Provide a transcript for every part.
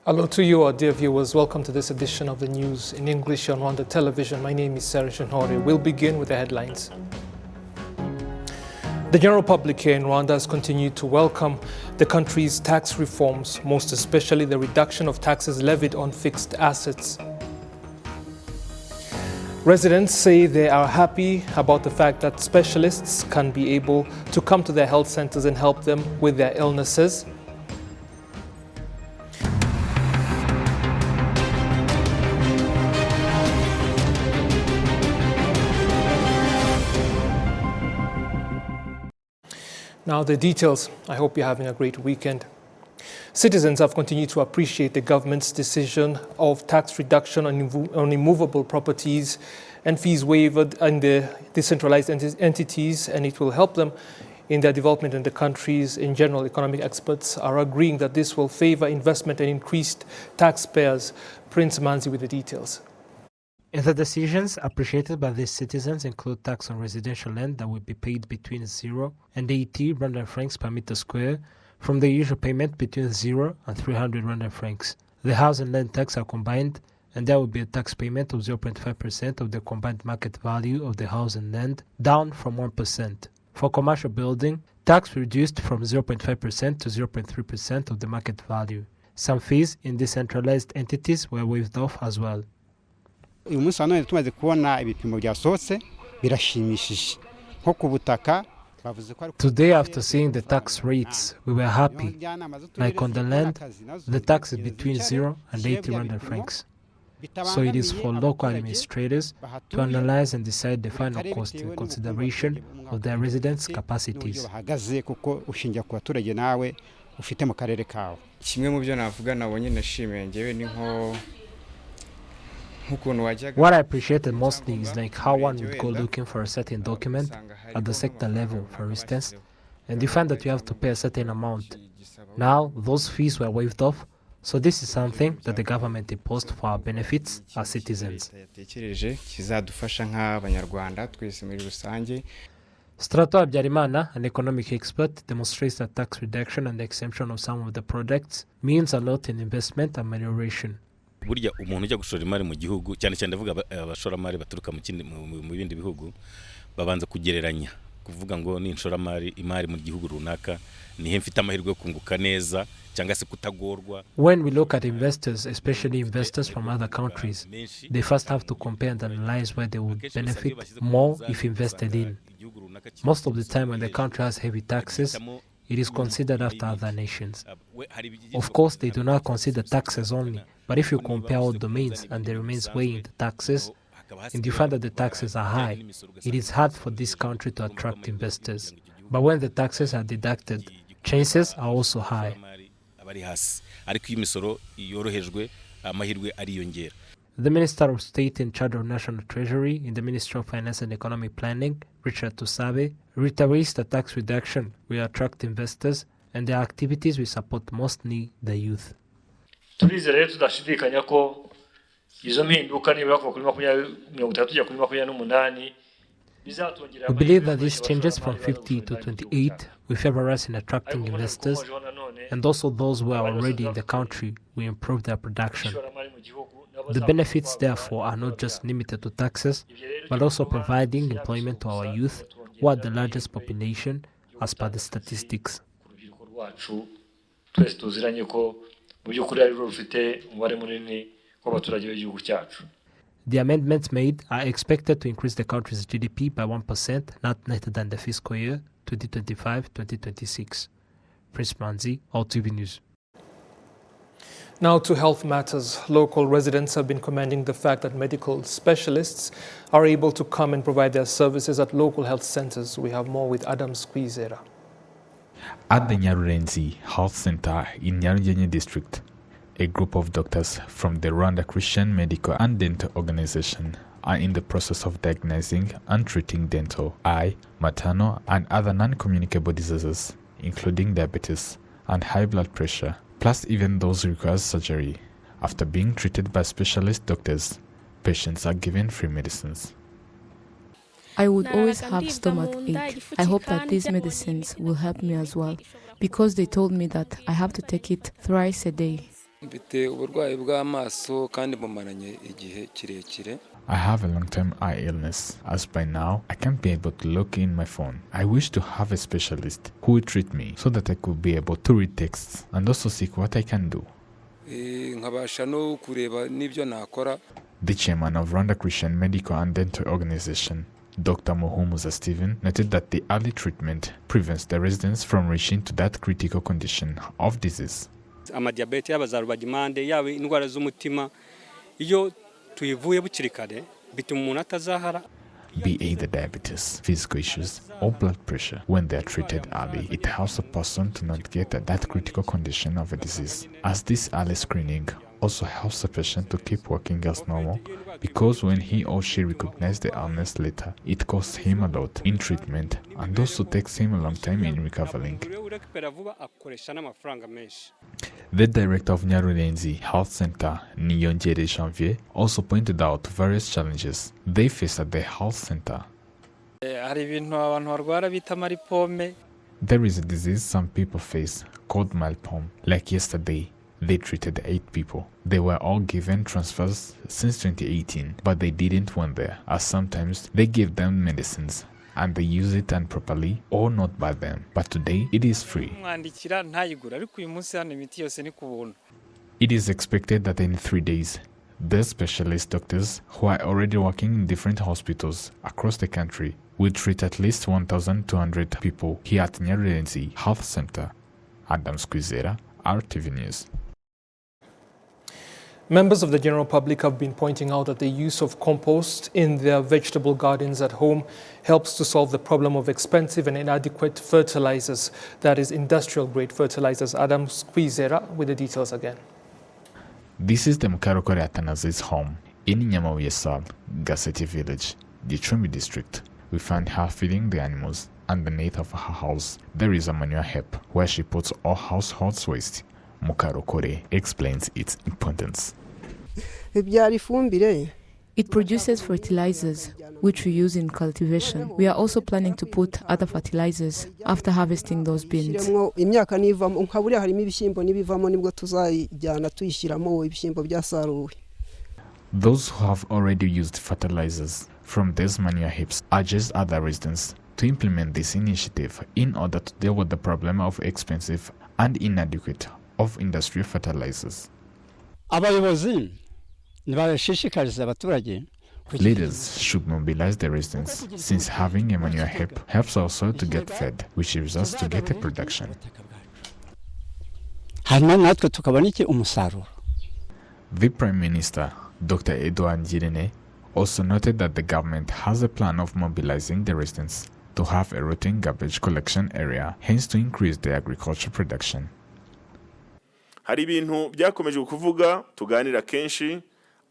Hello to you, our dear viewers. Welcome to this edition of the news in English on Rwanda Television. My name is Sarah Shanhori. We'll begin with the headlines. The general public here in Rwanda has continued to welcome the country's tax reforms, most especially the reduction of taxes levied on fixed assets. Residents say they are happy about the fact that specialists can be able to come to their health centers and help them with their illnesses. Now the details. I hope you're having a great weekend. Citizens have continued to appreciate the government's decision of tax reduction on immovable properties and fees waived in the decentralized entities, and it will help them in their development in the countries. In general, economic experts are agreeing that this will favor investment and increased taxpayers. Prince Manzi with the details. The decisions appreciated by these citizens include tax on residential land that will be paid between 0 and 80 Rwandan francs per meter square, from the usual payment between 0 and 300 Rwandan francs. The house and land tax are combined, and there will be a tax payment of 0.5% of the combined market value of the house and land, down from 1%. For commercial building, tax reduced from 0.5% to 0.3% of the market value. Some fees in decentralized entities were waived off as well. Uyu munsi wa none tumaze kubona ibipimo byasohotse birashimishije nko ku butaka. Today, after seeing the tax rates, we were happy. Like on the land, the tax is between 0 and 80 Rwandan francs. So it is for local administrators to analyze and decide the final cost in consideration of their residents' capacities. Kimwe mu byo navuga nabonye nashimiye ngewe ni nko What I appreciated mostly is like how one would go looking for a certain document at the sector level, for instance, and you find that you have to pay a certain amount. Now, those fees were waived off, so this is something that the government imposed for our benefits as citizens. Strato Abyarimana, an economic expert, demonstrates that tax reduction and the exemption of some of the products means a lot in investment and amelioration. Burya umuntu ujya gushora imari mu gihugu cyane cyane ndavuga abashoramari baturuka mu bindi bihugu babanza kugereranya kuvuga ngo ni inshoramari imari mu gihugu runaka nihe mfite amahirwe yo kunguka neza cyangwa se kutagorwa. When we look at investors, especially investors from other countries, they first have to compare and analyze where they would benefit more if invested in. Most of the time when the country has heavy taxes, it is considered after other nations. Of course, they do not consider taxes only, but if you compare all domains and there remains weighing the taxes, and you find that the taxes are high, it is hard for this country to attract investors. But when the taxes are deducted, chances are also high. The Minister of State in charge of National Treasury in the Ministry of Finance and Economic Planning, Richard Tusabe, reiterates that tax reduction will attract investors and their activities will support mostly the youth. We believe that these changes from 50 to 28 will favor us in attracting investors, and also those who are already in the country will improve their production. The benefits, therefore, are not just limited to taxes, but also providing employment to our youth, who are the largest population as per the statistics. The amendments made are expected to increase the country's GDP by 1%, not later than the fiscal year 2025-2026. Prince Manzi, RwandaTV News. Now to health matters. Local residents have been commending the fact that medical specialists are able to come and provide their services at local health centers. We have more with Adam Squeezera. At the Nyarurenzi Health Center in Nyarugenge District, a group of doctors from the Rwanda Christian Medical and Dental Organization are in the process of diagnosing and treating dental, eye, maternal, and other non-communicable diseases, including diabetes and high blood pressure, plus even those who require surgery. After being treated by specialist doctors, patients are given free medicines. I would always have stomach ache. I hope that these medicines will help me as well, because they told me that I have to take it thrice a day. mfite uburwayi bw'amaso kandi bumaranye igihe kirekire. I have a long-term eye illness, as by now I can't be able to look in my phone. I wish to have a specialist who would treat me so that I could be able to read texts and also seek what I can do. Nkabasha no kureba n'ibyo nakora. The chairman of Rwanda Christian Medical and Dental Organization, Dr. Muhumuza Stephen, noted that the early treatment prevents the residents from reaching to that critical condition of disease. Amadiabete y'abazarubagimande yawe indwara z'umutima iyo tuyivuye bukiri kare bituma umuntu atazahara. Be either diabetes, physical issues, or blood pressure, when they are treated early, it helps a person to not get at that critical condition of a disease. As this early screening also helps a patient to keep working as normal, because when he or she recognizes the illness later, it costs him a lot in treatment and also takes him a long time in recovering. The director of Nyarurenzi Health Center, Niyongere Janvier, also pointed out various challenges they face at the health center. There is a disease some people face called malpom. Like yesterday, they treated 8 people. They were all given transfers since 2018, but they didn't want there, as sometimes they give them medicines and they use it improperly or not by them. But today, it is free. It is expected that in 3 days, the specialist doctors who are already working in different hospitals across the country will treat at least 1,200 people here at Nyarurenzi Health Center. Adam Squizera, RTV News. Members of the general public have been pointing out that the use of compost in their vegetable gardens at home helps to solve the problem of expensive and inadequate fertilizers, that is industrial-grade fertilizers. Adam Squizera with the details again. This is the Mukarokore Atanazi's home in Nyamawiyesal, Gaseti village, Gicumbi district. We find her feeding the animals. Underneath of her house, there is a manure heap where she puts all household waste. Mukarokore explains its importance. It produces fertilizers, which we use in cultivation. We are also planning to put other fertilizers after harvesting those bins. Those who have already used fertilizers from these manure heaps urge other residents to implement this initiative in order to deal with the problem of expensive and inadequate of industrial fertilizers. Leaders should mobilize the residents, since having a manure heap helps our soil to get fed, which results to get a production. The Prime Minister, Dr. Edouard Ngirente, also noted that the government has a plan of mobilizing the residents to have a routine garbage collection area, hence to increase the agriculture production. Hari ibintu byakomeje kuvuga tuganira kenshi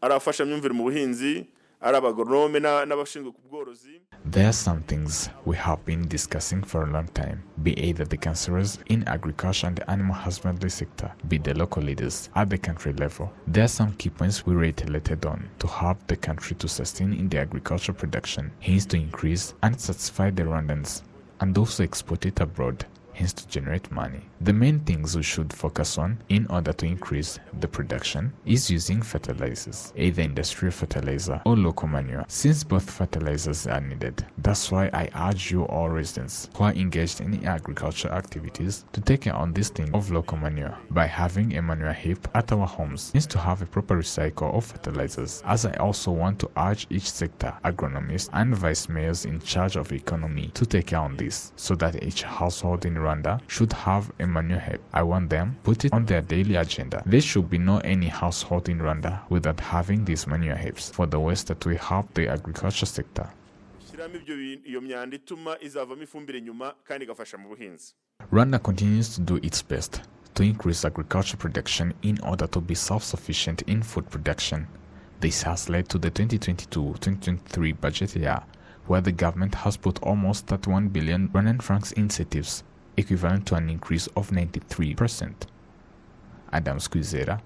arafasha myumvire mu buhinzi arabagoronome n'abashinzwe ku bworozi. There are some things we have been discussing for a long time, be either the councillors in agriculture and the animal husbandry sector, be the local leaders at the country level. There are some key points we reiterated on to help the country to sustain in the agriculture production, hence to increase and satisfy the Rwandans, and also export it abroad, hence to generate money. The main things we should focus on in order to increase the production is using fertilizers, either industrial fertilizer or local manure, since both fertilizers are needed. That's why I urge you all residents who are engaged in agriculture activities to take care on this thing of local manure by having a manure heap at our homes, hence to have a proper recycle of fertilizers. As I also want to urge each sector, agronomists and vice mayors in charge of economy to take care on this, so that each household in Rwanda should have a manure heap. I want them put it on their daily agenda. There should be no any household in Rwanda without having these manure heaps for the waste that we help the agriculture sector. Rwanda continues to do its best to increase agriculture production in order to be self-sufficient in food production. This has led to the 2022-2023 budget year, where the government has put almost 31 billion Rwandan francs incentives, equivalent to an increase of 93%. Adam Squizera,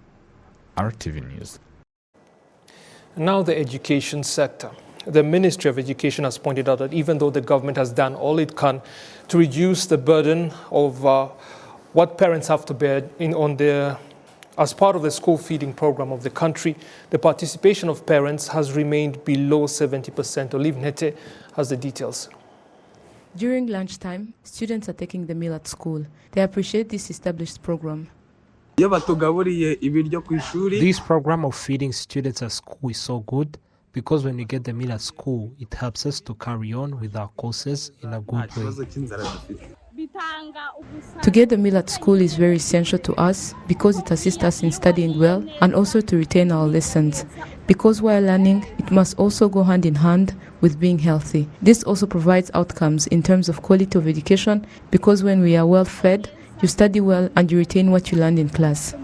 RTV News. Now the education sector. The Ministry of Education has pointed out that even though the government has done all it can to reduce the burden of what parents have to bear on their As part of the school feeding program of the country, the participation of parents has remained below 70%. Olive Nete has the details. During lunchtime, students are taking the meal at school. They appreciate this established program. This program of feeding students at school is so good because when we get the meal at school, it helps us to carry on with our courses in a good way. To get the meal at school is very essential to us because it assists us in studying well and also to retain our lessons. Because while learning, it must also go hand in hand with being healthy. This also provides outcomes in terms of quality of education because when we are well fed, you study well and you retain what you learned in class.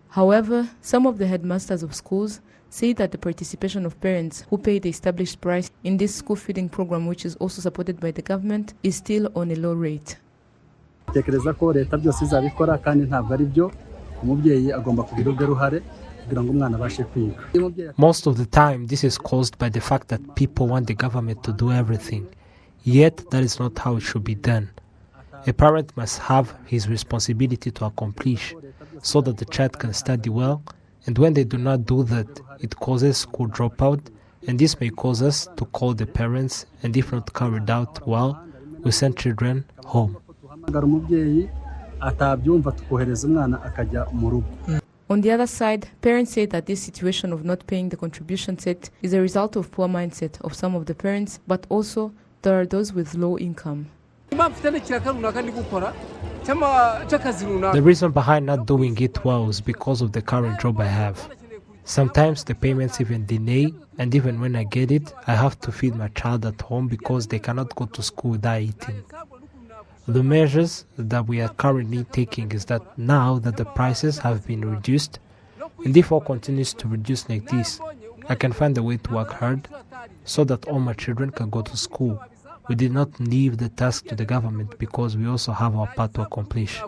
However, some of the headmasters of schools say that the participation of parents who pay the established price in this school feeding program, which is also supported by the government, is still on a low rate. Most of the time, this is caused by the fact that people want the government to do everything. Yet, that is not how it should be done. A parent must have his responsibility to accomplish so that the child can study well, and when they do not do that, it causes school dropout, and this may cause us to call the parents, and if not carried out well, we send children home. On the other side, parents say that this situation of not paying the contribution set is a result of poor mindset of some of the parents, but also there are those with low income. The reason behind not doing it well is because of the current job I have. Sometimes the payments even delay, and even when I get it, I have to feed my child at home because they cannot go to school without eating. The measures that we are currently taking is that now that the prices have been reduced, and if all continues to reduce like this, I can find a way to work hard so that all my children can go to school. We did not leave the task to the government because we also have our part to accomplish.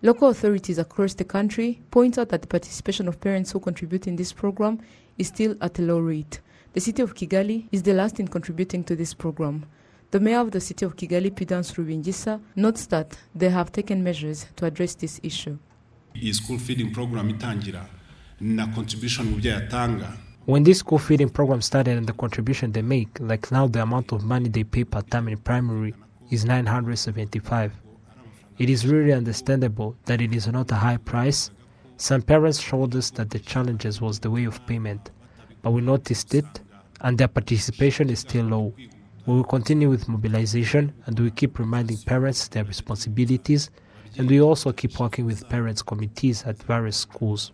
Local authorities across the country point out that the participation of parents who contribute in this program is still at a low rate. The city of Kigali is the last in contributing to this program. The mayor of the city of Kigali, Prudence Rubingisa, notes that they have taken measures to address this issue. When this school feeding program started and the contribution they make, like now the amount of money they pay per term in primary is 975. It is really understandable that it is not a high price. Some parents showed us that the challenges was the way of payment, but we noticed it and their participation is still low. We will continue with mobilization and we keep reminding parents their responsibilities, and we also keep working with parents' committees at various schools.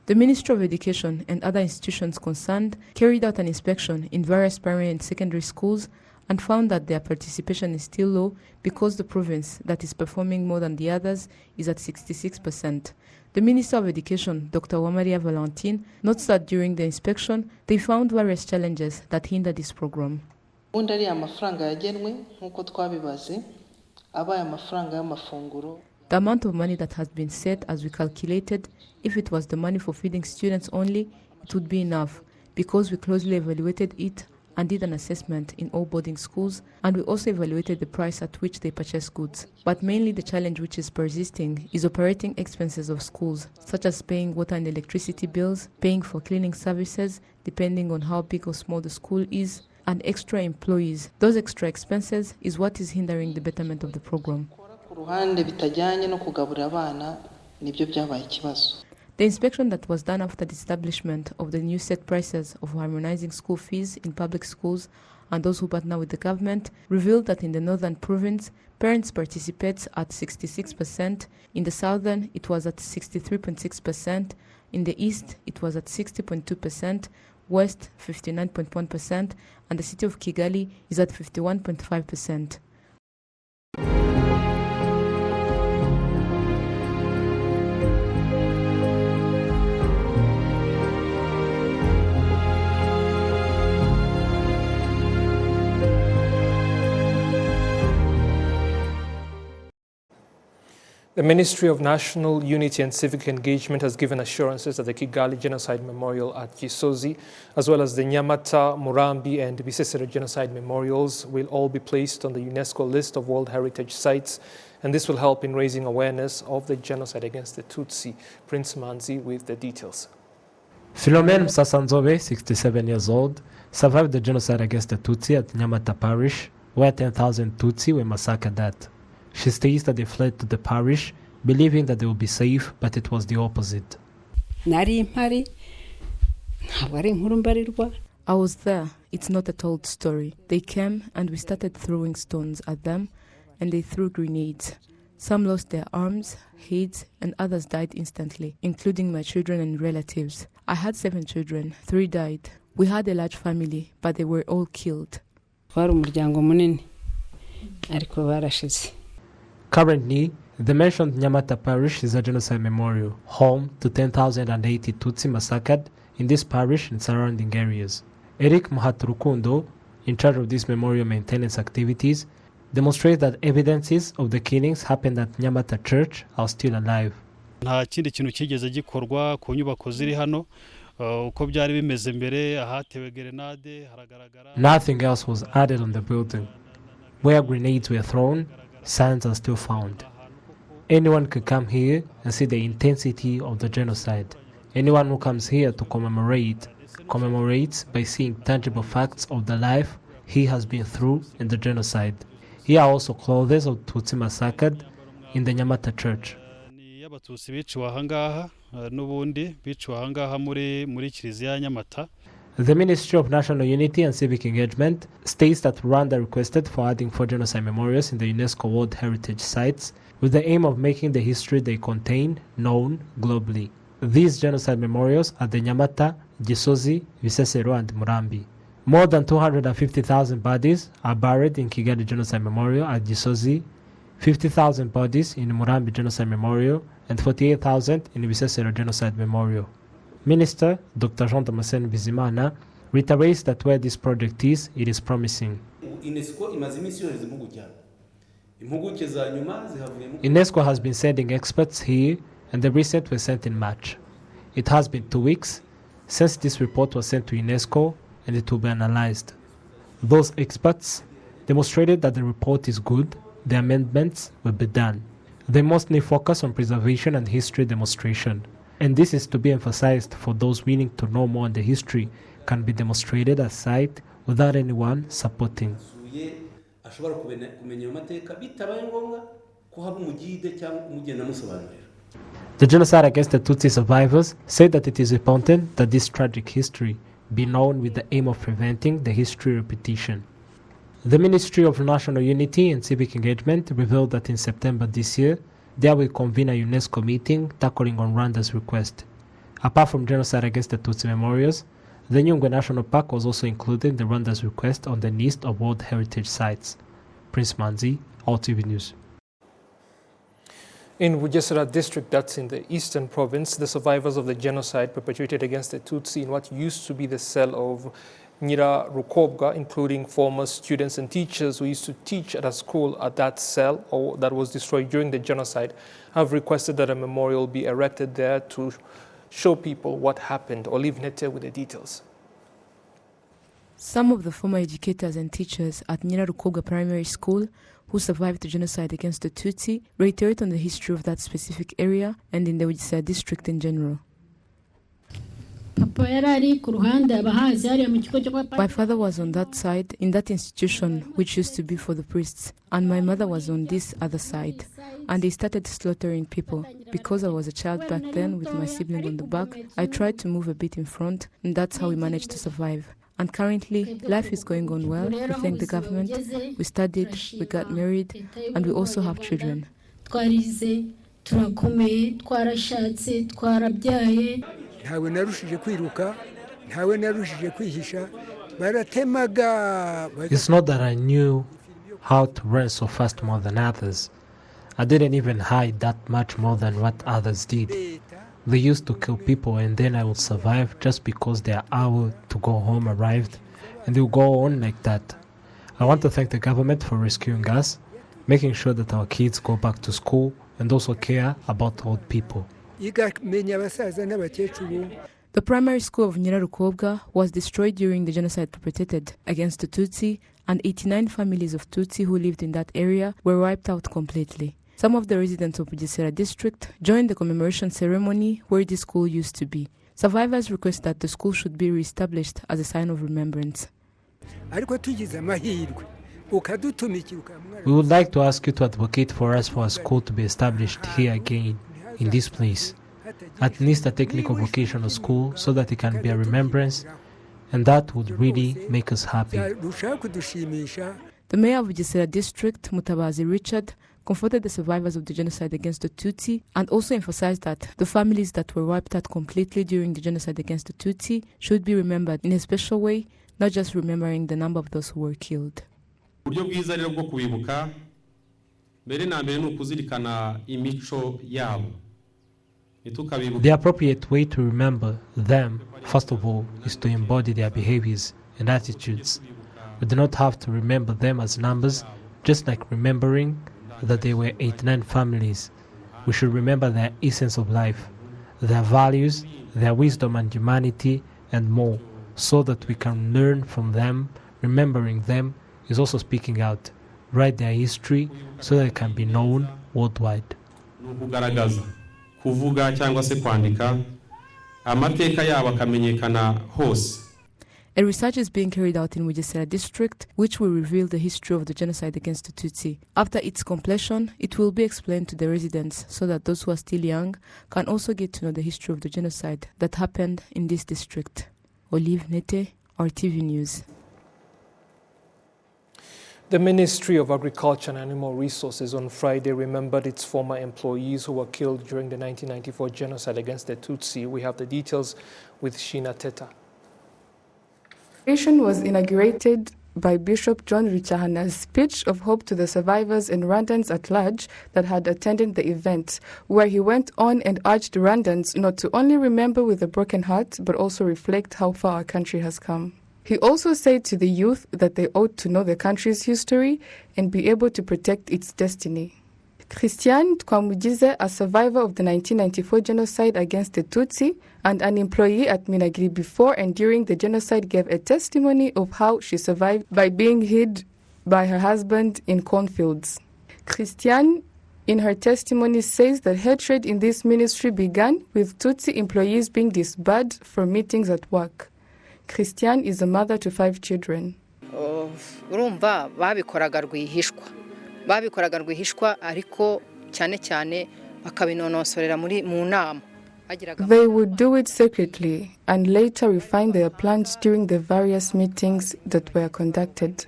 The Ministry of Education and other institutions concerned carried out an inspection in various primary and secondary schools and found that their participation is still low because the province that is performing more than the others is at 66%. The Minister of Education, Dr. Uwamariya Valentine, notes that during the inspection, they found various challenges that hinder this program. The amount of money that has been set, as we calculated, if it was the money for feeding students only, it would be enough because we closely evaluated it and did an assessment in all boarding schools, and we also evaluated the price at which they purchase goods. But mainly the challenge which is persisting is operating expenses of schools, such as paying water and electricity bills, paying for cleaning services, depending on how big or small the school is, and extra employees. Those extra expenses is what is hindering the betterment of the program. The inspection that was done after the establishment of the new set prices of harmonizing school fees in public schools and those who partner with the government revealed that in the northern province, parents participate at 66%, in the southern it was at 63.6%, in the east it was at 60.2%, west 59.1%, and the city of Kigali is at 51.5%. The Ministry of National Unity and Civic Engagement has given assurances that the Kigali Genocide Memorial at Gisozi, as well as the Nyamata, Murambi and Bisesero Genocide Memorials will all be placed on the UNESCO list of World Heritage Sites and this will help in raising awareness of the genocide against the Tutsi. Prince Manzi with the details. Philomene Msasanzobe, 67 years old, survived the genocide against the Tutsi at Nyamata Parish, where 10,000 Tutsi were massacred at. She states that they fled to the parish, believing that they would be safe, but it was the opposite. I was there. It's not a told story. They came and we started throwing stones at them, and they threw grenades. Some lost their arms, heads, and others died instantly, including my children and relatives. I had 7 children, 3 died. We had a large family, but they were all killed. Currently, the mentioned Nyamata Parish is a genocide memorial, home to 10,080 Tutsi massacred in this parish and surrounding areas. Eric Muhaturukundo, in charge of this memorial maintenance activities, demonstrates that evidences of the killings happened at Nyamata Church are still alive. Nta kindi kintu kigeze gikorwa ku nyubako ziri hano uko byari bimeze mbere ahatewe grenade haragaragara. Nothing else was added on the building. Where grenades were thrown, signs are still found. Anyone could come here and see the intensity of the genocide. Anyone who comes here to commemorates by seeing tangible facts of the life he has been through in the genocide. Here are also clothes of Tutsi massacred in the Nyamata Church. Abatutsi biciwe ahangaha n'ubundi biciwe ahangaha muri kiliziya ya Nyamata. The Ministry of National Unity and Civic Engagement states that Rwanda requested for adding 4 genocide memorials in the UNESCO World Heritage Sites with the aim of making the history they contain known globally. These genocide memorials are the Nyamata, Gisozi, Bisesero and Murambi. More than 250,000 bodies are buried in Kigali Genocide Memorial at Gisozi, 50,000 bodies in Murambi Genocide Memorial, and 48,000 in Bisesero Genocide Memorial. Minister Dr. Jean Damascene Bizimana reiterates that where this project is, it is promising. UNESCO has been sending experts here, and the recent were sent in March. It has been 2 weeks since this report was sent to UNESCO, and it will be analyzed. Those experts demonstrated that the report is good, the amendments will be done. They mostly focus on preservation and history demonstration, and this is to be emphasized for those willing to know more on the history can be demonstrated at site without anyone supporting. The genocide against the Tutsi survivors said that it is important that this tragic history be known with the aim of preventing the history repetition. The Ministry of National Unity and Civic Engagement revealed that in September this year, they will convene a UNESCO meeting tackling on Rwanda's request. Apart from genocide against the Tutsi memorials, the Nyungwe National Park was also included in the Rwanda's request on the list of World Heritage Sites. Prince Manzi, RwandaTV News. In Bugesera district, that's in the eastern province, the survivors of the genocide perpetrated against the Tutsi in what used to be the cell of Nyirarukobwa, including former students and teachers who used to teach at a school at that cell or that was destroyed during the genocide, have requested that a memorial be erected there to show people what happened. Olive Nete with the details. Some of the former educators and teachers at Nyirarukobwa Primary School who survived the genocide against the Tutsi reiterate on the history of that specific area and in the Bugesera district in general. My father was on that side, in that institution, which used to be for the priests, and my mother was on this other side. And they started slaughtering people. Because I was a child back then with my sibling on the back, I tried to move a bit in front, and that's how we managed to survive. And currently, life is going on well. We thank the government. We studied, we got married, and we also have children. It's not that I knew how to run so fast more than others. I didn't even hide that much more than what others did. They used to kill people and then I would survive just because their hour to go home arrived, and they would go on like that. I want to thank the government for rescuing us, making sure that our kids go back to school and also care about old people. The primary school of Nyirarukobwa was destroyed during the genocide perpetrated against the Tutsi, and 89 families of Tutsi who lived in that area were wiped out completely. Some of the residents of Bugesera district joined the commemoration ceremony where the school used to be. Survivors request that the school should be reestablished as a sign of remembrance. We would like to ask you to advocate for us for a school to be established here again, in this place. At least a technical vocational school so that it can be a remembrance, and that would really make us happy. The mayor of Bugesera district, Mutabazi Richard, comforted the survivors of the genocide against the Tutsi and also emphasized that the families that were wiped out completely during the genocide against the Tutsi should be remembered in a special way, not just remembering the number of those who were killed. The appropriate way to remember them, first of all, is to embody their behaviors and attitudes. We do not have to remember them as numbers, just like remembering that they were 89 families. We should remember their essence of life, their values, their wisdom and humanity, and more, so that we can learn from them. Remembering them is also speaking out, write their history so that it can be known worldwide. Kuvuga cyangwa se kwandika amateka yabo akamenyekana hose. A research is being carried out in Bugesera district, which will reveal the history of the genocide against the Tutsi. After its completion, it will be explained to the residents so that those who are still young can also get to know the history of the genocide that happened in this district. Olive Nete, RTV News. The Ministry of Agriculture and Animal Resources on Friday remembered its former employees who were killed during the 1994 genocide against the Tutsi. We have the details with Sheena Teta. The occasion was inaugurated by Bishop John Richahana's speech of hope to the survivors and Rwandans at large that had attended the event, where he went on and urged Rwandans not to only remember with a broken heart, but also reflect how far our country has come. He also said to the youth that they ought to know the country's history and be able to protect its destiny. Christian Twamugize, a survivor of the 1994 genocide against the Tutsi and an employee at Minagri before and during the genocide, gave a testimony of how she survived by being hid by her husband in cornfields. Christian, in her testimony, says that hatred in this ministry began with Tutsi employees being disbarred from meetings at work. Christian is a mother to 5 children. Urumva babikoraga rwihishwa ariko cyane cyane bakabinonosorera mu nama. They would do it secretly and later refine their plans during the various meetings that were conducted,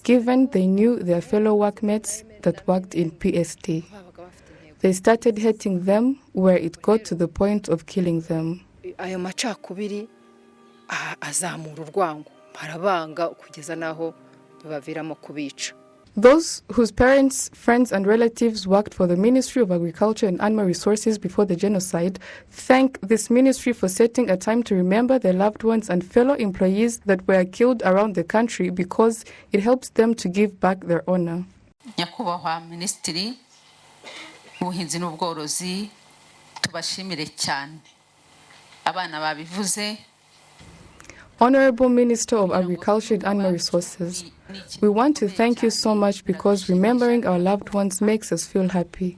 given they knew their fellow workmates that worked in PST. They started hating them where it got to the point of killing them. Ayo macakubiri azamura urwango barabanga kugeza naho baviramo kubica. Those whose parents, friends and relatives worked for the Ministry of Agriculture and Animal Resources before the genocide thank this ministry for setting a time to remember their loved ones and fellow employees that were killed around the country because it helps them to give back their honor. Nyakubahwa Minisitiri w'Ubuhinzi n'Ubworozi tubashimire cyane. Abana babivuze. Honorable Minister of Agriculture and Animal Resources, we want to thank you so much because remembering our loved ones makes us feel happy.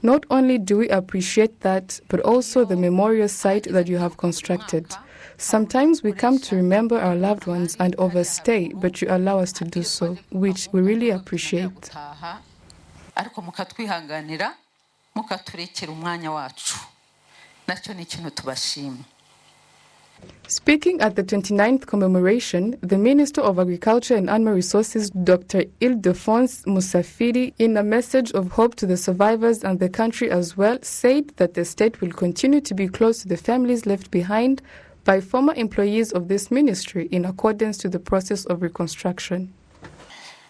Not only do we appreciate that, but also the memorial site that you have constructed. Sometimes we come to remember our loved ones and overstay, but you allow us to do so, which we really appreciate. Ariko mukatwihanganira mukaturekera umwanya wacu. Nacyo ni ikintu tubashima. Speaking at the 29th commemoration, the Minister of Agriculture and Animal Resources, Dr. Ildefonse Musafiri, in a message of hope to the survivors and the country as well, said that the state will continue to be close to the families left behind by former employees of this ministry in accordance to the process of reconstruction.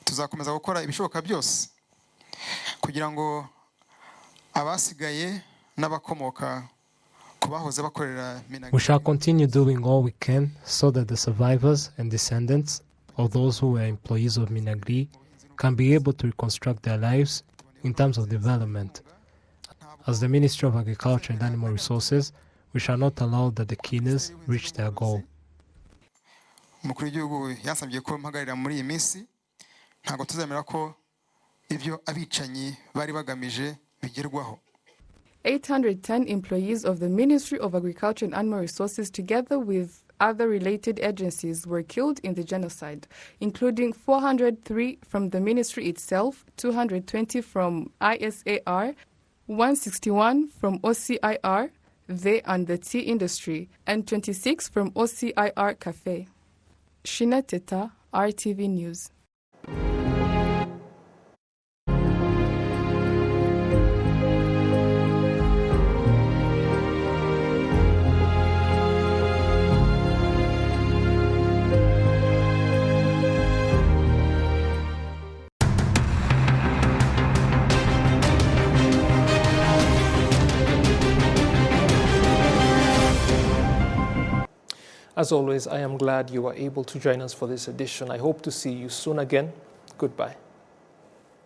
Tuzakomeza gukora ibishoboka byose kugira ngo abasigaye n'abakomoka. We shall continue doing all we can so that the survivors and descendants of those who were employees of Minagri can be able to reconstruct their lives in terms of development. As the Ministry of Agriculture and Animal Resources, we shall not allow that the killers reach their goal. Umukuru w'igihugu yansabye ko mpagarira muri iyi minsi ntago tuzemera ko ibyo abicanyi bari bagamije bigerwaho. 810 employees of the Ministry of Agriculture and Animal Resources, together with other related agencies, were killed in the genocide, including 403 from the ministry itself, 220 from ISAR, 161 from OCIR, they and the tea industry, and 26 from OCIR Cafe. Shina Teta, RTV News. As always, I am glad you were able to join us for this edition. I hope to see you soon again. Goodbye.